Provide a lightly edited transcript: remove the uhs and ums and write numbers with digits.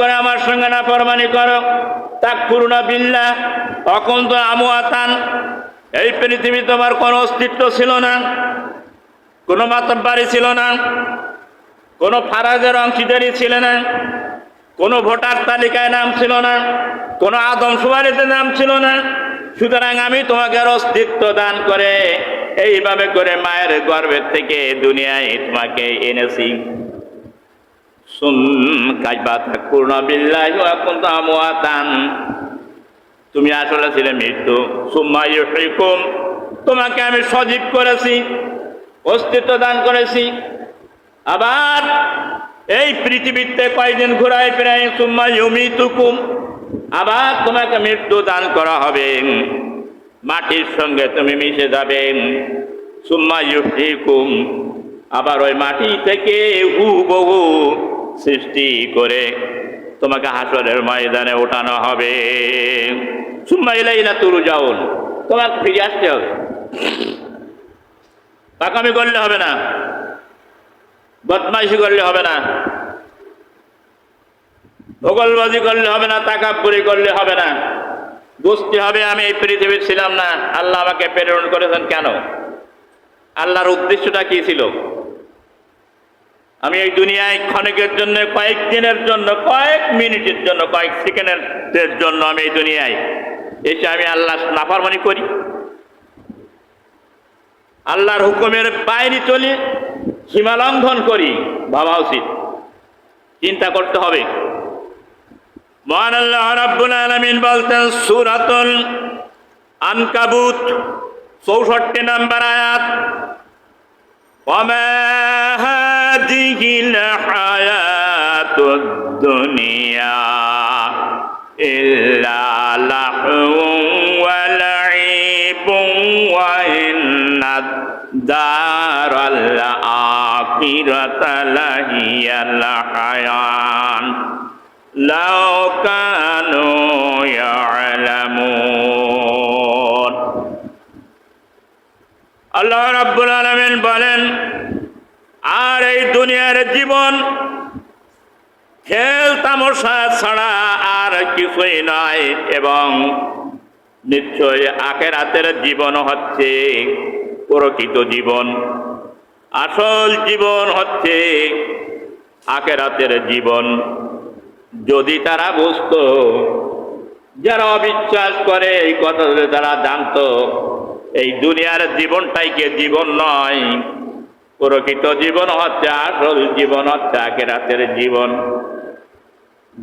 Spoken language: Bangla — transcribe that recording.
করে আমার সঙ্গে নাফরমানি করো, তাকফুরুনা বিল্লাহ ওয়া কুনতুম আমওয়াতান, এই পৃথিবী তোমার কোনো অস্তিত্ব ছিল না, কোনো মাতব্বারি ছিল না, কোনো ফারাজের অংশীদারি ছিল না, কোনো ভোটার তালিকায় নাম ছিল না, কোনো আদমশুমারিতে নাম ছিল না। সুতরাং আমি তোমাকে অস্তিত্ব দান করে এইভাবে করে মায়ের গর্ভের থেকে দুনিয়ায় তোমাকে এনেছি। কাইফা তাকফুরুনা বিল্লাহি ওয়া কুনতুম আমওয়াতান, তুমি আসলে ছিলে মৃত্যু। সুম্মা ইউহয়িকুম, তোমাকে আমি সজীব করেছি, অস্তিত্ব দান করেছি। আবার এই পৃথিবীতে কয়দিন ঘুরায় ফেরায়, সুম্মা ইউমিতুকুম, আবার তোমাকে মৃত্যু দান করা হবে, মাটির সঙ্গে তুমি মিশে যাবে। সুম্মা ইউহয়িকুম, আবার ওই মাটি থেকে হুবহু সৃষ্টি করে তোমাকে হাসরের ময়দানে ওঠানো হবে। সুম্মা ইলাইনা তুরজাউন, তোমাকে ফিরে আসতে হবে। পাকামি করলে হবে না, বদমাইশি করলে হবে না, ভোগলবাজি করলে হবে না, তাকাব্বুরি করলে হবে না। বুঝতে হবে আমি এই পৃথিবীর ছিলাম না, আল্লাহ আমাকে প্রেরণ করেছেন কেন, আল্লাহর উদ্দেশ্যটা কি ছিল। আমি এই দুনিয়ায় ক্ষণিকের জন্য, কয়েক দিনের জন্য, কয়েক মিনিটের জন্য, কয়েক সেকেন্ডের জন্য আমি এই দুনিয়ায় এসে আমি আল্লাহ নাফরমানি করি, আল্লাহর হুকুমের বাইরে চলি, সীমা লঙ্ঘন করি, ভাবা উচিত, চিন্তা করতে হবে। মহান আল্লাহ রাব্বুল আলামিন বলতেন সূরাতুল আনকাবুত 64 নম্বর আয়াত, ওয়ামা হাযিহিল হায়াতুদ দুনিয়া ইল্লা লাহউন ওয়া লাইবুন ওয়া ইন্নাদ দারাল আখিরাতা লাহিয়াল হায়ান লাউ কানু ইয়ালামুন। আল্লাহ রাব্বুল আলামিন বলেন, আর এই দুনিয়ার জীবন খেল তামাশা ছাড়া আর কিছুই নয়, এবং নিশ্চয় আখিরাতের জীবন হচ্ছে প্রকৃত জীবন, আসল জীবন হচ্ছে আখিরাতের জীবন। যদি তারা বুঝতো, যারা অবিশ্বাস করে এই কথা যদি তারা জানতো এই দুনিয়ার জীবনটাইকে জীবন নয়, প্রকৃত জীবন হচ্ছে, আসল জীবন হচ্ছে আখিরাতের জীবন।